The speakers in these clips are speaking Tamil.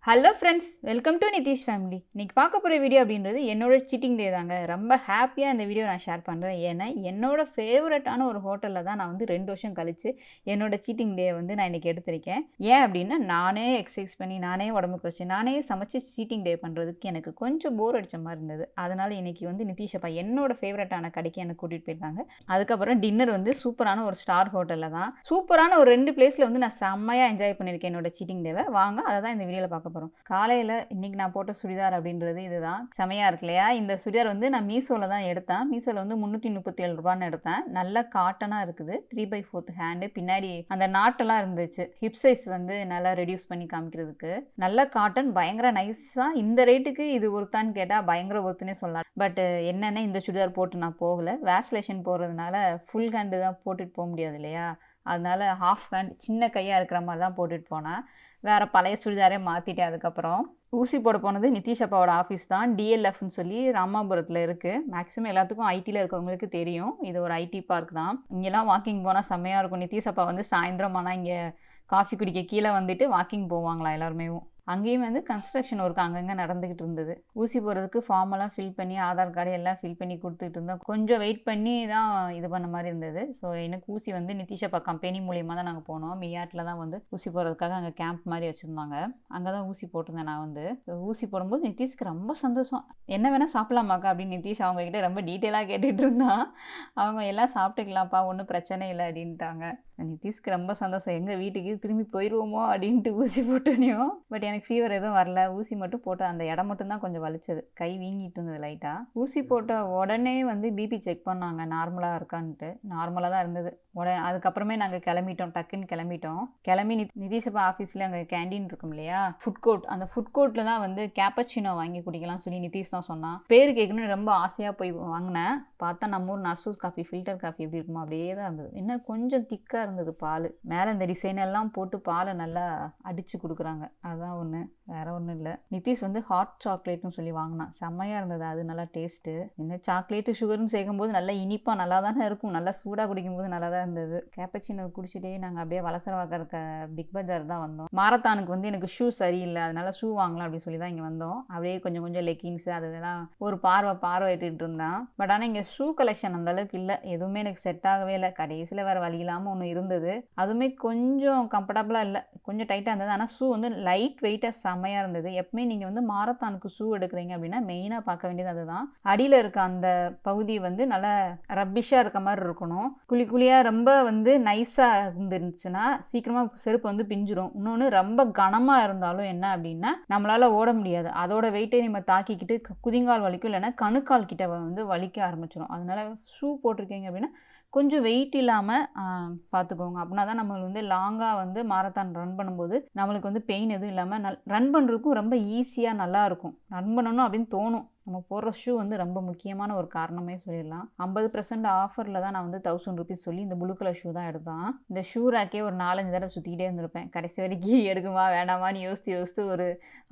Hello friends, welcome to Nitish family. இன்றைக்கி பார்க்க போகிற வீடியோ அப்படின்றது என்னோட சீட்டிங் டே தாங்க. ரொம்ப ஹாப்பியாக இந்த வீடியோ நான் ஷேர் பண்ணுறேன். ஏன்னா என்னோட ஃபேவரட்டான ஒரு ஹோட்டலில் தான் நான் வந்து 2 வருஷம் கழித்து என்னோட சீட்டிங் டே வந்து நான் இன்றைக்கி எடுத்திருக்கேன். ஏன் அப்படின்னா நானே எக்ஸசைஸ் பண்ணி நானே உடம்புக்கு வச்சு நானே சமைச்சு சீட்டிங் டே பண்ணுறதுக்கு எனக்கு கொஞ்சம் போர் அடித்த மாதிரி இருந்தது. அதனால் இன்றைக்கி வந்து நிதிஷ் அப்பா என்னோட ஃபேவரட்டான கடைக்கு எனக்கு கூட்டிகிட்டு போயிருக்காங்க. அதுக்கப்புறம் டின்னர் வந்து சூப்பரான ஒரு ஸ்டார் ஹோட்டலில் தான், சூப்பரான ஒரு 2 பிளேஸில் வந்து நான் செம்மையாக என்ஜாய் பண்ணியிருக்கேன் என்னோட சீட்டிங் டேவை. வாங்க அதை தான் இந்த வீடியோவில் பார்க்க போகிறோம். காலையில் இன்னைக்கு நான் போட்ட சுடிதார் அப்படின்றது இதுதான். செமையாக இருக்கு இல்லையா? இந்த சுடிதார் வந்து நான் மீஷோவில் தான் எடுத்தேன். மீஷோவில் வந்து 337 ரூபான்னு எடுத்தேன். நல்ல காட்டனாக இருக்குது. 3/4 ஹேண்டு, பின்னாடி அந்த நாட்டெல்லாம் இருந்துச்சு. ஹிப் சைஸ் வந்து நல்லா ரெடியூஸ் பண்ணி காமிக்கிறதுக்கு. நல்ல காட்டன், பயங்கர நைஸாக. இந்த ரேட்டுக்கு இது ஒருத்தான்னு கேட்டால் பயங்கர ஒருத்துனே சொல்லலாம். பட் என்னென்ன இந்த சுடிதார் போட்டு நான் போகலை. வேஸ்லேஷன் போடுறதுனால ஃபுல் ஹேண்டு தான் போட்டுட்டு போக முடியாது இல்லையா? அதனால ஹாஃப் ஹேண்ட் சின்ன கையாக இருக்கிற மாதிரி தான் போட்டுட்டு போனேன். வேறு பழைய சுடிதாரே மாற்றிட்டேன். அதுக்கப்புறம் ஊசி போட போனது நிதிஷ் அப்பாவோட ஆஃபீஸ் தான். டிஎல்எஃப்னு சொல்லி ராமாபுரத்தில் இருக்குது. மேக்ஸிமம் எல்லாத்துக்கும் ஐடியில் இருக்கவங்களுக்கு தெரியும். இது ஒரு ஐடி பார்க் தான். இங்கெல்லாம் வாக்கிங் போனால் செம்மையாக இருக்கும். நிதிஷ் அப்பா வந்து சாயந்தரம் ஆனால் இங்கே காஃபி குடிக்க கீழே வந்துட்டு வாக்கிங் போவாங்களா எல்லாருமே. அங்கேயும் வந்து கன்ஸ்ட்ரக்ஷன் ஒர்க் அங்கங்கே நடந்துக்கிட்டு இருந்தது. ஊசி போடுறதுக்கு ஃபார்மெல்லாம் ஃபில் பண்ணி ஆதார் கார்டு எல்லாம் ஃபில் பண்ணி கொடுத்துட்டு இருந்தோம். கொஞ்சம் வெயிட் பண்ணி தான் இது பண்ண மாதிரி இருந்தது. ஸோ எனக்கு ஊசி வந்து நிதிஷ் அப்பா கம்பெனி மூலியமாக தான் நாங்கள் போனோம். மியாட்டில் தான் வந்து ஊசி போடுறதுக்காக அங்கே கேம்ப் மாதிரி வச்சுருந்தாங்க. அங்கே தான் ஊசி போட்டிருந்தேன் நான் வந்து. ஊசி போடும்போது நிதிஷ்க்கு ரொம்ப சந்தோஷம். என்ன வேணால் சாப்பிடலாமாக்கா அப்படின்னு நிதிஷ் அவங்ககிட்ட ரொம்ப டீட்டெயிலாக கேட்டுட்டு இருந்தான். அவங்க எல்லாம் சாப்பிட்டுக்கலாம்ப்பா, ஒன்றும் பிரச்சனை இல்லை அப்படின்ட்டாங்க. நிதிஷ்க்கு ரொம்ப சந்தோஷம். எங்கள் வீட்டுக்கு திரும்பி போயிடுவோமோ அப்படின்ட்டு ஊசி போட்டோனையும். பட் எனக்கு ஃபீவர் எதுவும் வரல. ஊசி மட்டும் போட்டு அந்த இடம் மட்டும்தான் கொஞ்சம் வலிச்சது. கை வீங்கிட்டு இருந்தது லைட்டாக. ஊசி போட்ட உடனே வந்து பிபி செக் பண்ணாங்க, நார்மலாக இருக்கான்ட்டு. நார்மலாக தான் இருந்தது. அதுக்கப்புறமே நாங்கள் கிளம்பிட்டோம். டக்குன்னு கிளம்பி நிதிஷ் அப்பா ஆஃபீஸில் அங்கே கேண்டீன் இருக்கும் இல்லையா, ஃபுட் கோர்ட். அந்த ஃபுட் கோர்ட்டில் தான் வந்து கேப்பச்சினோ வாங்கி குடிக்கலாம் சொல்லி நிதிஷ் தான் சொன்னான். பேர் கேட்கணும்னு ரொம்ப ஆசையாக போய் வாங்கினேன். பார்த்தா நம்ம ஊர் நர்சூஸ் காஃபி, ஃபில்டர் காஃபி எப்படி இருக்குமோ அப்படியே தான் இருந்தது. என்ன கொஞ்சம் திக்காக இருந்தது பால். மேலே இந்த டிசைன் எல்லாம் போட்டு பாலை நல்லா அடித்து கொடுக்குறாங்க. அதுதான் ஒன்று, வேற ஒன்றும் இல்லை. நிதிஷ் வந்து ஹாட் சாக்லேட்னு சொல்லி வாங்கினான். செம்மையாக இருந்தது. அது நல்லா டேஸ்ட்டு. என்ன சாக்லேட்டு சுகர்னு சேர்க்கும்போது நல்லா இனிப்பாக நல்லா தானே இருக்கும். நல்லா சூடாக குடிக்கும்போது நல்லா தான் இருந்தது. கேப்பச்சினோ குடிச்சிட்டே நாங்கள் அப்படியே வலசரவாக்க இருக்க பிக் பஜார் தான் வந்தோம். மாரத்தானுக்கு வந்து எனக்கு ஷூ சரியில்லை, அதனால ஷூ வாங்கலாம் அப்படின்னு சொல்லி தான் இங்கே வந்தோம். அப்படியே கொஞ்சம் லெக்கிங்ஸு அதெல்லாம் ஒரு பார்வையிட்டு இருந்தான். பட் ஆனால் இங்கே ஷூ கலெக்ஷன் அந்த அளவுக்கு இல்லை. எதுவுமே எனக்கு செட் ஆகவே இல்லை. கடைசியில் வேறு வழி இல்லாமல் ஒன்று இருந்தது. அதுவுமே கொஞ்சம் கம்ஃபர்டபுளாக இல்லை, கொஞ்சம் டைட்டாக இருந்தது. ஆனால் ஷூ வந்து லைட் வெயிட்டாக செம்மையாக இருந்தது. எப்பவுமே நீங்கள் வந்து மாரத்தானுக்கு ஷூ எடுக்கிறீங்க அப்படின்னா மெயினாக பார்க்க வேண்டியது அதுதான். அடியில் இருக்க அந்த பகுதி வந்து நல்லா ரப்பிஷாக இருக்க மாதிரி இருக்கணும். குழியாக ரொம்ப வந்து நைஸாக இருந்துச்சுன்னா சீக்கிரமாக செருப்பு வந்து பிஞ்சிரும். இன்னொன்று ரொம்ப கனமாக இருந்தாலும் என்ன அப்படின்னா நம்மளால் ஓட முடியாது. அதோட வெயிட்டை நம்ம தாக்கிக்கிட்டு குதிங்கால் வலிக்கும், இல்லைன்னா கணுக்கால் கிட்ட வந்து வலிக்க ஆரம்பிச்சிடும். அதனால ஷூ போட்டிருக்கீங்க அப்படின்னா கொஞ்சம் வெயிட் இல்லாமல் பார்த்துக்கோங்க. அப்படின்னா தான் நம்மளுக்கு வந்து லாங்காக வந்து மாரத்தான் ரன் பண்ணும்போது நம்மளுக்கு வந்து பெயின் எதுவும் இல்லாமல் ரன் பண்ணுறதுக்கும் ரொம்ப ஈஸியாக நல்லாயிருக்கும். ரன் பண்ணணும் அப்படின்னு தோணும். நம்ம போடுற ஷூ வந்து ரொம்ப முக்கியமான ஒரு காரணமே சொல்லிடலாம். 50% ஆஃபரில் தான் நான் வந்து 1000 rupees சொல்லி இந்த ப்ளூ கலர் ஷூ தான் எடுத்தான். இந்த ஷூ ராக்கே ஒரு 4-5 தடவை சுற்றிக்கிட்டே இருந்திருப்பேன். கடைசி வரைக்கும் எடுக்குமா வேண்டாமான்னு யோசித்து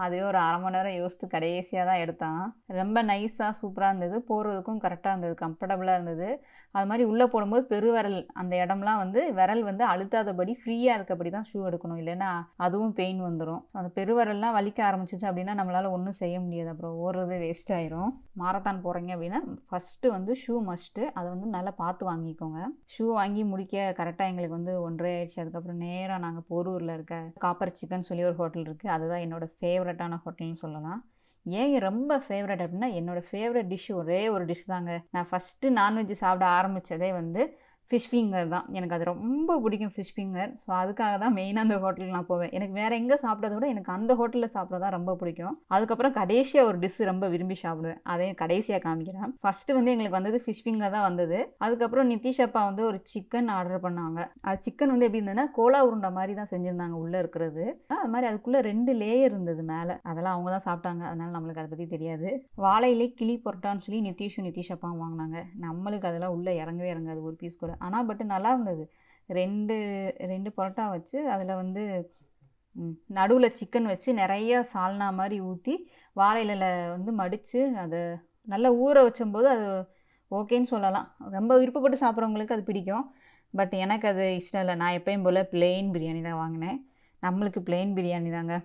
அதுவே ஒரு அரை மணி நேரம் யோசித்து கடைசியாக தான் எடுத்தான். ரொம்ப நைஸாக சூப்பராக இருந்தது. போடுறதுக்கும் கரெக்டாக இருந்தது, கம்ஃபர்டபுளாக இருந்தது. அது மாதிரி உள்ளே போடும்போது பெருவிரல் அந்த இடம்லாம் வந்து விரல் வந்து அழுத்தாதபடி ஃப்ரீயாக இருக்கபடி தான் ஷூ எடுக்கணும். இல்லைன்னா அதுவும் பெயின் வந்துடும். அந்த பெருவிரல்லாம் வலிக்க ஆரம்பிச்சிச்சு அப்படின்னா நம்மளால் ஒன்றும் செய்ய முடியாது. அப்புறம் ஓடுறது வேஸ்ட் ஆகிடும். மாரத்தான் போகிறீங்க அப்படின்னா ஃபஸ்ட்டு வந்து ஷூ மஸ்ட்டு. அதை வந்து நல்லா பார்த்து வாங்கிக்கோங்க. ஷூ வாங்கி முடிக்க கரெக்டாக எங்களுக்கு வந்து 1:30 ஆயிடுச்சு. அதுக்கப்புறம் நேராக நாங்கள் போரூரில் இருக்க காப்பர் சிக்கன் சொல்லி ஒரு ஹோட்டல் இருக்குது. அதுதான் என்னோட ஃபேவரட்டான ஹோட்டல்னு சொல்லலாம். ஏன் ரொம்ப ஃபேவரட் அப்படின்னா என்னோடய ஃபேவரட் டிஷ் ஒரே ஒரு டிஷ் தாங்க. நான் ஃபஸ்ட்டு நான்வெஜ் சாப்பிட ஆரம்பித்ததே வந்து ஃபிஷ் ஃபிங்கர் தான். எனக்கு அது ரொம்ப பிடிக்கும், ஃபிஷ் ஃபிங்கர். ஸோ அதுக்காக தான் மெயினாக அந்த ஹோட்டலுக்கு நான் போவேன். எனக்கு வேறு எங்கே சாப்பிட்றத விட எனக்கு அந்த ஹோட்டலில் சாப்பிட்றது தான் ரொம்ப பிடிக்கும். அதுக்கப்புறம் கடைசியாக ஒரு டிஷ் ரொம்ப விரும்பி சாப்பிடுவேன். அதையும் கடைசியாக காமிக்கிறேன். ஃபஸ்ட்டு வந்து எங்களுக்கு வந்தது ஃபிஷ் ஃபிங்கர் தான் வந்தது. அதுக்கப்புறம் நிதிஷ் அப்பா வந்து ஒரு சிக்கன் ஆர்டர் பண்ணாங்க. அது சிக்கன் வந்து எப்படி இருந்ததுன்னா கோலா உருண்டை மாதிரி தான் செஞ்சுருந்தாங்க உள்ளே இருக்கிறது. அது மாதிரி அதுக்குள்ளே 2 லேயர் இருந்தது மேலே. அதெல்லாம் அவங்க தான் சாப்பிட்டாங்க, அதனால நம்மளுக்கு அதை பற்றி தெரியாது. வாழையிலே கிளி பொரோட்டான்னு சொல்லி நிதிஷ் அப்பா வாங்கினாங்க. நம்மளுக்கு அதெல்லாம் உள்ளே இறங்கவே இறங்காது ஒரு பீஸ் கூட. ஆனால் பட் நல்லா இருந்தது. ரெண்டு பரோட்டா வச்சு அதில் வந்து நடுவில் சிக்கன் வச்சு நிறையா சால்னா மாதிரி ஊற்றி வாழையில வந்து மடித்து அதை நல்லா ஊற வச்சும்போது அது ஓகேன்னு சொல்லலாம். ரொம்ப விருப்பப்பட்டு சாப்பிட்றவங்களுக்கு அது பிடிக்கும். பட் எனக்கு அது இஷ்டம் இல்லை. நான் எப்பயும் போல் பிளெயின் பிரியாணி தான் வாங்கினேன். நம்மளுக்கு பிளெயின் பிரியாணி தாங்க.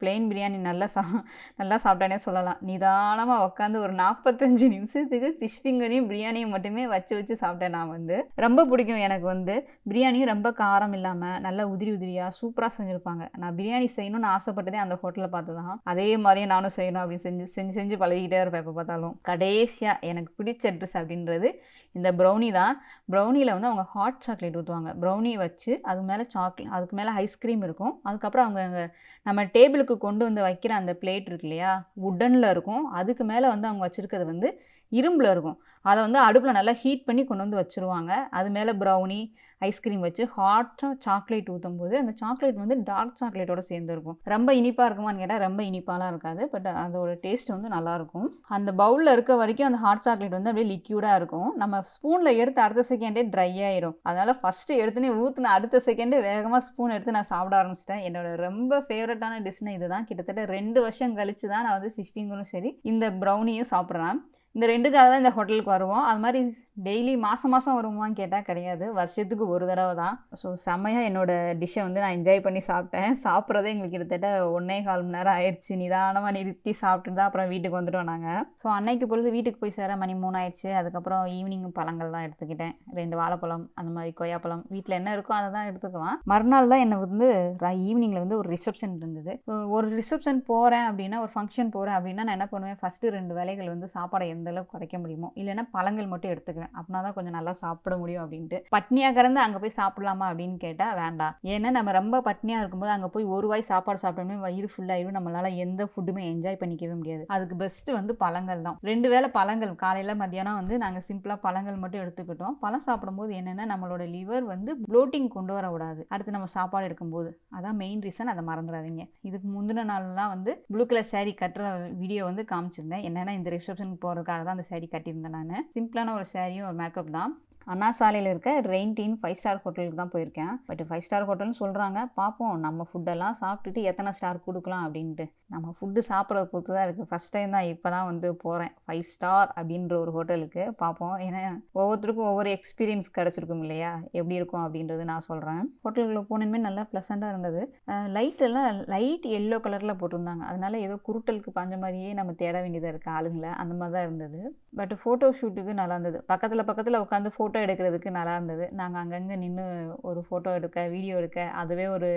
பிளெயின் பிரியாணி நல்லா சாப்பிட்டானே சொல்லலாம். நிதானமாக உட்காந்து ஒரு 45 நிமிஷத்துக்கு ஃபிஷ் ஃபிங்கரையும் பிரியாணியும் மட்டுமே வச்சு சாப்பிட்டேன். நான் வந்து ரொம்ப பிடிக்கும் எனக்கு வந்து பிரியாணியும் ரொம்ப காரம் இல்லாமல் நல்லா உதிரி உதிரியாக சூப்பராக செஞ்சுருப்பாங்க. நான் பிரியாணி செய்யணும்னு ஆசைப்பட்டதே அந்த ஹோட்டலில் பார்த்து தான். அதே மாதிரியே நானும் செய்யணும் அப்படின்னு செஞ்சு பழகிட்டே இருப்பேன் எப்போ பார்த்தாலும். கடைசியாக எனக்கு பிடிச்ச ட்ரெஸ் அப்படின்றது இந்த ப்ரௌனி தான். ப்ரௌனியில் வந்து அவங்க ஹாட் சாக்லேட் ஊற்றுவாங்க. ப்ரௌனி வச்சு அதுக்கு மேலே ஐஸ்கிரீம் இருக்கும். அதுக்கப்புறம் அவங்க நம்ம டேபிளுக்கு கொண்டு வந்து வைக்கிற அந்த பிளேட் இருக்கு இல்லையா, வுட்டனில் இருக்கும். அதுக்கு மேலே வந்து அவங்க வச்சுருக்கிறது வந்து இரும்பில் இருக்கும். அதை வந்து அடுப்பில் நல்லா ஹீட் பண்ணி கொண்டு வந்து வச்சுருவாங்க. அது மேலே ப்ரௌனி ஐஸ்கிரீம் வச்சு ஹாட்டாக சாக்லேட் ஊற்றும் போது அந்த சாக்லேட் வந்து டார்க் சாக்லேட்டோட சேர்ந்து இருக்கும். ரொம்ப இனிப்பாக இருக்குமான்னு கேட்டால் ரொம்ப இனிப்பாலாம் இருக்காது. பட் அதோட டேஸ்ட் வந்து நல்லாயிருக்கும். அந்த பவுலில் இருக்க வரைக்கும் அந்த ஹாட் சாக்லேட் வந்து அப்படியே லிக்யூடாக இருக்கும். நம்ம ஸ்பூனில் எடுத்து அடுத்த செகண்டே ட்ரை ஆயிடும். அதனால் ஃபஸ்ட்டு எடுத்துனே ஊற்றுன அடுத்த செகண்டே வேகமாக ஸ்பூன் எடுத்து நான் சாப்பிட ஆரம்பிச்சிட்டேன். என்னோட ரொம்ப ஃபேவரட்டான டிஷ்னா இதுதான். கிட்டத்தட்ட 2 வருஷம் கழிச்சு தான் நான் வந்து ஃபிஷ் ஃபிங்கரும் சரி இந்த ப்ரௌனியும் சாப்பிட்றேன். இந்த 2க்காக தான் இந்த ஹோட்டலுக்கு வருவோம். அது மாதிரி டெய்லி மாதம் வருவோமான்னு கேட்டால் கிடையாது, வருஷத்துக்கு ஒரு தடவை தான். ஸோ செம்மையாக என்னோட டிஷ்ஷை வந்து நான் என்ஜாய் பண்ணி சாப்பிட்டேன். சாப்பிட்றதே எங்களுக்கு கிட்டத்தட்ட 1.25 மணி நேரம் ஆயிடுச்சு. நிதானமாக நிறுத்தி சாப்பிட்டு தான் அப்புறம் வீட்டுக்கு வந்துட்டோம் நாங்கள். ஸோ அன்னைக்கு பொழுது வீட்டுக்கு போய் சேர மணி 3 ஆயிடுச்சு. அதுக்கப்புறம் ஈவினிங் பழங்கள் தான் எடுத்துக்கிட்டேன். 2 வாழைப்பழம் அந்த மாதிரி கொய்யாப்பழம் வீட்டில் என்ன இருக்கோ அதை தான் எடுத்துக்குவேன். மறுநாள் தான் எனக்கு வந்து ஈவினிங்கில் வந்து ஒரு ரிசப்ஷன் இருந்தது. ஒரு ரிசப்ஷன் போகிறேன் அப்படின்னா, ஒரு ஃபங்க்ஷன் போகிறேன் அப்படின்னா நான் என்ன பண்ணுவேன், ஃபஸ்ட்டு 2 வேளைகள் வந்து சாப்பாடை எந்த அளவுக்கு குறைக்க முடியுமோ, இல்லைன்னா பழங்கள் மட்டும் எடுத்துக்குவேன். அப்படின்னா தான் கொஞ்சம் நல்லா சாப்பிட முடியும் அப்படின்ட்டு. பட்னியாக கிடந்து அங்கே போய் சாப்பிடலாமா அப்படின்னு கேட்டால் வேண்டாம். ஏன்னா நம்ம ரொம்ப பட்னியாக இருக்கும்போது அங்கே போய் ஒரு வாய் சாப்பாடு சாப்பிட்டோமே வயிறு ஃபுல்லாயிடும். நம்மளால எந்த ஃபுட்டுமே என்ஜாய் பண்ணிக்கவே முடியாது. அதுக்கு பெஸ்ட்டு வந்து பழங்கள் தான். 2 வேளை பழங்கள் காலையில் மத்தியானம் வந்து நாங்கள் சிம்பிளாக பழங்கள் மட்டும் எடுத்துக்கிட்டோம். பழம் சாப்பிடும்போது என்னென்னா நம்மளோட லிவர் வந்து ப்ளோட்டிங் கொண்டு வர விடாது அடுத்து நம்ம சாப்பாடு எடுக்கும்போது. அதான் மெயின் ரீசன், அதை மறந்துடாதீங்க. இதுக்கு முந்தின நாள்லாம் வந்து ப்ளூ கலர் சாரீ கட்டுற வீடியோ வந்து காமிச்சிருந்தேன். என்னென்னா இந்த ரிசப்ஷனுக்கு போகிறதுக்காக தான் அந்த சாரீ கட்டியிருந்தேன் நான். சிம்பிளான ஒரு சாரியும் ஒரு மேக்கப் தான். அண்ணா சாலையில் இருக்க ரெயின்டீன் 5 ஸ்டார் ஹோட்டலுக்கு தான் போயிருக்கேன். பட் 5 ஸ்டார் ஹோட்டல்னு சொல்கிறாங்க. பார்ப்போம் நம்ம ஃபுட்டெல்லாம் சாப்பிட்டுட்டு எத்தனை ஸ்டார் கொடுக்கலாம் அப்படின்ட்டு. நம்ம ஃபுட்டு சாப்பிட்றத பொறுத்து தான் இருக்குது. ஃபஸ்ட் டைம் தான் இப்போ தான் வந்து போகிறேன் 5 ஸ்டார் அப்படின்ற ஒரு ஹோட்டலுக்கு. பார்ப்போம். ஏன்னா ஒவ்வொருத்தருக்கும் ஒவ்வொரு எக்ஸ்பீரியன்ஸ் கிடச்சிருக்கும் இல்லையா, எப்படி இருக்கும் அப்படின்றது நான் சொல்கிறேன். ஹோட்டலுக்குள்ளே போனதுமே நல்லா ப்ளசண்ட்டாக இருந்தது. லைட் எல்லோ கலரில் போட்டிருந்தாங்க. அதனால ஏதோ குருட்டலுக்கு பாஞ்ச மாதிரியே நம்ம தேட வேண்டியதாக இருக்குது ஆளுங்களை. அந்த மாதிரி தான் இருந்தது. பட் ஃபோட்டோ ஷூட்டுக்கு நல்லா இருந்தது. பக்கத்தில் உட்காந்து ஃபோட்டோ எடுக்கிறதுக்கு நல்லா இருந்தது. நாங்கள் அங்கங்கே நின்று ஒரு ஃபோட்டோ எடுக்க வீடியோ எடுக்க அதுவே ஒரு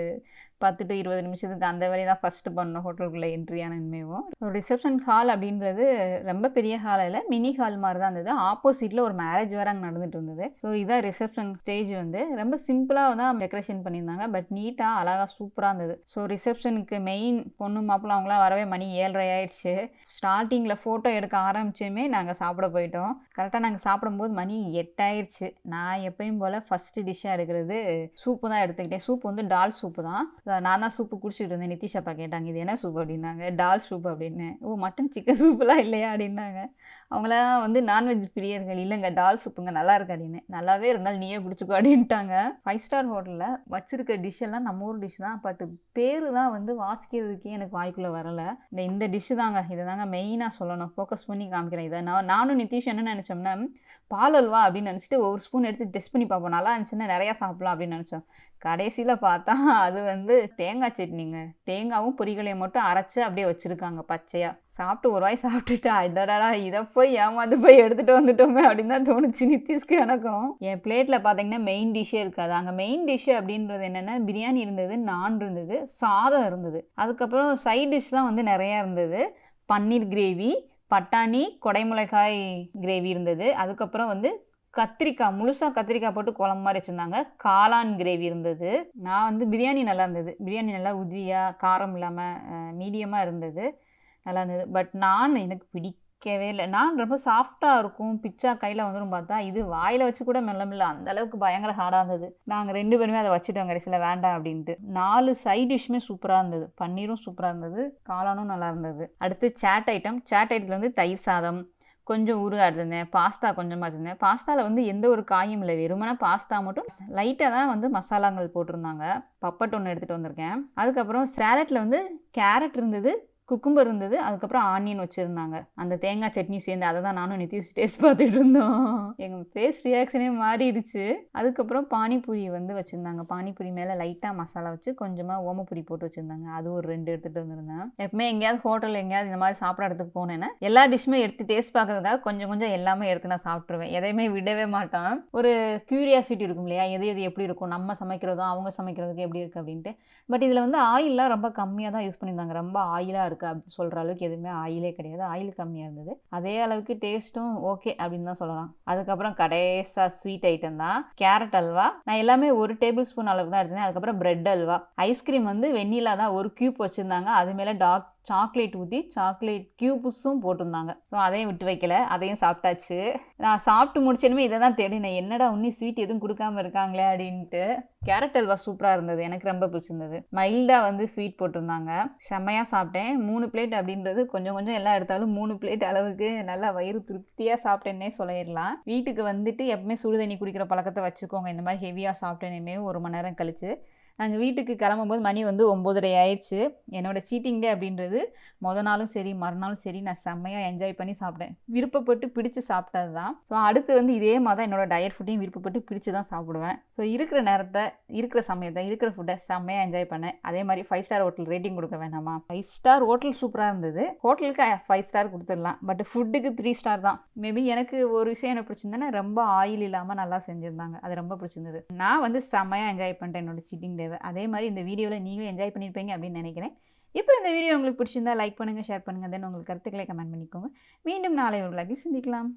10 to 20 நிமிஷத்துக்கு அந்த வேலையை தான் ஃபஸ்ட்டு பண்ணோம் ஹோட்டலுக்குள்ளே என்ட்ரியான இனிமேவும். ரிசப்ஷன் ஹால் அப்படின்றது ரொம்ப பெரிய ஹால் இல்லை, மினி ஹால் மாதிரி தான் இருந்தது. ஆப்போசிட்டில் ஒரு மேரேஜ் வேறு அங்கே நடந்துட்டு இருந்தது. ஸோ இதான் ரிசப்ஷன் ஸ்டேஜ் வந்து ரொம்ப சிம்பிளாக தான் டெக்கரேஷன் பண்ணியிருந்தாங்க. பட் நீட்டாக அழகாக சூப்பராக இருந்தது. ஸோ ரிசப்ஷனுக்கு மெயின் பொண்ணு மாப்பிள்ள அவங்களாம் வரவே மணி 7:30 ஆயிடுச்சு. ஸ்டார்டிங்கில் ஃபோட்டோ எடுக்க ஆரம்பிச்சுமே நாங்கள் சாப்பிட போயிட்டோம். கரெக்டாக நாங்கள் சாப்பிடும்போது மணி 8 ஆயிடுச்சு. நான் எப்பயும் போல் ஃபஸ்ட்டு டிஷ்ஷாக எடுக்கிறது சூப்பு தான் எடுத்துக்கிட்டேன். சூப்பு வந்து டால் சூப்பு தான். நான் தான் சூப்பு குடிச்சிட்டு இருந்தேன். நிதிஷ் அப்பா கேட்டாங்க இது என்ன சூப் அப்படின்னாங்க. டால் சூப் அப்படின்னு. ஓ மட்டன் சிக்கன் சூப்புலாம் இல்லையா அப்படின்னாங்க. அவங்களாம் வந்து நான்வெஜ் பிரியர்கள். இல்லைங்க டால் சூப்புங்க நல்லா இருக்கு அப்படின்னு. நல்லாவே இருந்தாலும் நீயே குடிச்சுக்கோ அப்படின்ட்டாங்க. 5 ஸ்டார் ஹோட்டலில் வச்சிருக்க டிஷ் எல்லாம் நம்ம ஊர் டிஷ் தான். பட் பேரு தான் வந்து வாசிக்கிறதுக்கே எனக்கு வாய்க்குள்ளே வரலை. இந்த டிஷ்ஷு தாங்க, இதை தாங்க மெயினாக சொல்லணும், ஃபோக்கஸ் பண்ணி காமிக்கிறேன். இதை நானும் நிதிஷ் என்ன நினச்சோம்னா பால் அல்வா அப்படின்னு நினச்சிட்டு ஒவ்வொரு ஸ்பூன் எடுத்து டெஸ்ட் பண்ணி பார்ப்போம். நல்லா இருந்துச்சுன்னா நிறையா சாப்பிடலாம் அப்படின்னு நினச்சோம். கடைசியில் பார்த்தா அது வந்து தேங்காய் சட்னிங்க. தேங்காவும் பொரிகளையும் மட்டும் அரைச்சி அப்படியே வச்சுருக்காங்க பச்சையாக. சாப்பிட்டு ஒரு வாய் சாப்பிட்டுட்டு அடடா இதை போய் ஏமாந்து போய் எடுத்துகிட்டு வந்துட்டோமே அப்படின்னு தான் தோணுச்சு நிதிஷ்க்கு எனக்கும். என் பிளேட்டில் பார்த்தீங்கன்னா மெயின் டிஷ்ஷே இருக்காது. அங்கே மெயின் டிஷ்ஷு அப்படின்றது என்னென்னா பிரியாணி இருந்தது, நான் இருந்தது, சாதம் இருந்தது. அதுக்கப்புறம் சைட் டிஷ் தான் வந்து நிறையா இருந்தது. பன்னீர் கிரேவி, பட்டாணி, கொடைமிளகாய் கிரேவி இருந்தது. அதுக்கப்புறம் வந்து கத்திரிக்காய், முழுசாக கத்திரிக்காய் போட்டு குழம்பு மாதிரி வச்சுருந்தாங்க. காளான் கிரேவி இருந்தது. நான் வந்து பிரியாணி நல்லா இருந்தது. பிரியாணி நல்லா உதிரியாக காரம் இல்லாமல் மீடியமாக இருந்தது, நல்லா இருந்தது. பட் நான் எனக்கு பிடிக்கவே இல்லை. நான் ரொம்ப சாஃப்டாக இருக்கும், பிச்சா கையில் வந்துடும். பார்த்தா இது வாயில் வச்சு கூட மெல்ல அந்தளவுக்கு பயங்கர ஹார்டாக இருந்தது. நாங்கள் 2 பேருமே அதை வச்சுட்டோம் கடைசியில் வேண்டாம் அப்படின்ட்டு. 4 சைட் டிஷ்ஷுமே சூப்பராக இருந்தது. பன்னீரும் சூப்பராக இருந்தது, காளானும் நல்லா இருந்தது. அடுத்து சாட் ஐட்டத்தில் வந்து தயிர் சாதம், கொஞ்சம் ஊறுகாய் எடுத்திருந்தேன், பாஸ்தா கொஞ்சமாக வச்சுருந்தேன். பாஸ்தாவில் வந்து எந்த ஒரு காயும் இல்லை, வெறுமனா பாஸ்தா மட்டும் லைட்டாக தான் வந்து மசாலாங்கள் போட்டிருந்தாங்க. பப்பட் ஒன்று எடுத்துகிட்டு வந்திருக்கேன். அதுக்கப்புறம் சேலட்டில் வந்து கேரட் இருந்தது, குக்கும்பர் இருந்தது, அதுக்கப்புறம் ஆனியன் வச்சுருந்தாங்க. அந்த தேங்காய் சட்னி சேர்ந்து அதை தான் நானும் நிதிஷ் டேஸ்ட் பார்த்துட்டு இருந்தோம். எங்கள் ஃபேஸ் ரியாக்ஷனே மாறிடுச்சு. அதுக்கப்புறம் பானிபூரி வந்து வச்சுருந்தாங்க. பானிபூரி மேலே லைட்டாக மசாலா வச்சு கொஞ்சமாக ஓமப்பொடி போட்டு வச்சுருந்தாங்க. அது ஒரு 2 எடுத்துகிட்டு வந்திருந்தேன். எப்பவுமே எங்கேயாவது ஹோட்டல் எங்கேயாவது இந்த மாதிரி சாப்பிட இடத்துக்கு போனேன்னா எல்லா டிஷ்ஷுமே எடுத்து டேஸ்ட் பார்க்கறதுக்காக கொஞ்சம் கொஞ்சம் எல்லாமே எடுத்து நான் சாப்பிட்ருவேன். எதையுமே விடவே மாட்டேன். ஒரு க்யூரியாசிட்டி இருக்கும் இல்லையா, எது எது எப்படி இருக்கும், நம்ம சமைக்கிறதும் அவங்க சமைக்கிறதுக்கு எப்படி இருக்குது அப்படின்ட்டு. பட் இதில் வந்து ஆயிலெலாம் ரொம்ப கம்மியாக தான் யூஸ் பண்ணியிருந்தாங்க. ரொம்ப ஆயிலாக இருக்குது அப்படின்னு சொல்கிற அளவுக்கு எதுவுமே ஆயிலே கிடையாது. ஆயில் கம்மியாக இருந்தது. அதே அளவுக்கு டேஸ்ட்டும் ஓகே அப்படின்னு தான் சொல்லலாம். அதுக்கப்புறம் கடைசா ஸ்வீட் ஐட்டம் தான் கேரட் அல்வா. நான் எல்லாமே 1 டேபிள் ஸ்பூன் அளவுக்கு தான் எடுத்தேன். அதுக்கப்புறம் பிரெட் அல்வா. ஐஸ்கிரீம் வந்து வெண்ணிலா தான் 1 கியூப் வச்சுருந்தாங்க. அது மேலே டார்க் சாக்லேட் ஊற்றி சாக்லேட் கியூப்ஸும் போட்டிருந்தாங்க. ஸோ அதையும் விட்டு வைக்கல, அதையும் சாப்பிட்டாச்சு. நான் சாப்பிட்டு முடிச்சேனுமே இதை தான் தேடினேன், என்னடா உன்னி ஸ்வீட் எதுவும் கொடுக்காம இருக்காங்களே அப்படின்ட்டு. கேரட் அல்வா சூப்பராக இருந்தது, எனக்கு ரொம்ப பிடிச்சிருந்தது. மைல்டாக வந்து ஸ்வீட் போட்டிருந்தாங்க. செம்மையாக சாப்பிட்டேன். 3 பிளேட் அப்படின்றது கொஞ்சம் கொஞ்சம் எல்லாம் எடுத்தாலும் 3 பிளேட் அளவுக்கு நல்லா வயிறு திருப்தியாக சாப்பிட்டேன்னே சொல்லிடலாம். வீட்டுக்கு வந்துட்டு எப்பவுமே சுடுதண்ணி குடிக்கிற பழக்கத்தை வச்சுக்கோங்க. இந்த மாதிரி ஹெவியாக சாப்பிட்டேனே 1 மணி நேரம் கழிச்சு நாங்கள் வீட்டுக்கு கிளம்பும்போது மணி வந்து 9:30 ஆயிடுச்சு. என்னோட சீட்டிங் டே அப்படின்றது நாளும் சரி மறுநாளும் சரி நான் செம்மையாக என்ஜாய் பண்ணி சாப்பிட்டேன். விருப்பப்பட்டு பிடிச்சு சாப்பிட்டது தான். ஸோ அடுத்து வந்து இதே மாதிரி தான் என்னோட டயட் ஃபுட்டையும் விருப்பப்பட்டு பிடிச்சு தான் சாப்பிடுவேன். ஸோ இருக்கிற நேரத்தை, இருக்கிற சமயத்தை, இருக்கிற ஃபுட்டை செம்மையாக என்ஜாய் பண்ணேன். அதே மாதிரி 5 ஸ்டார் ஹோட்டல் ரேட்டிங் கொடுக்க வேணாமா? 5 ஸ்டார் ஹோட்டல் சூப்பராக இருந்தது. ஹோட்டலுக்கு 5 ஸ்டார் கொடுத்துடலாம். பட் ஃபுட்டுக்கு 3 ஸ்டார் தான். மேபி எனக்கு ஒரு விஷயம் என்ன பிடிச்சிருந்தேன்னா ரொம்ப ஆயில் இல்லாமல் நல்லா செஞ்சுருந்தாங்க. அது ரொம்ப பிடிச்சிருந்தது. நான் வந்து செம்மையாக என்ஜாய் பண்ணிட்டேன் என்னோட சீட்டிங் டே. அதே மாதிரி இந்த வீடியோவில் நீங்களும் என்ஜாய் பண்ணியிருப்பீங்க அப்படின்னு நினைக்கிறேன். இப்போ இந்த வீடியோ உங்களுக்கு பிடிச்சிருந்தா லைக் பண்ணுங்கள், ஷேர் பண்ணுங்கள். தென் உங்களுக்கு கருத்துக்களை கமெண்ட் பண்ணிக்கோங்க. மீண்டும் நாளை ஒரு vlog-இல் சந்திக்கலாம்.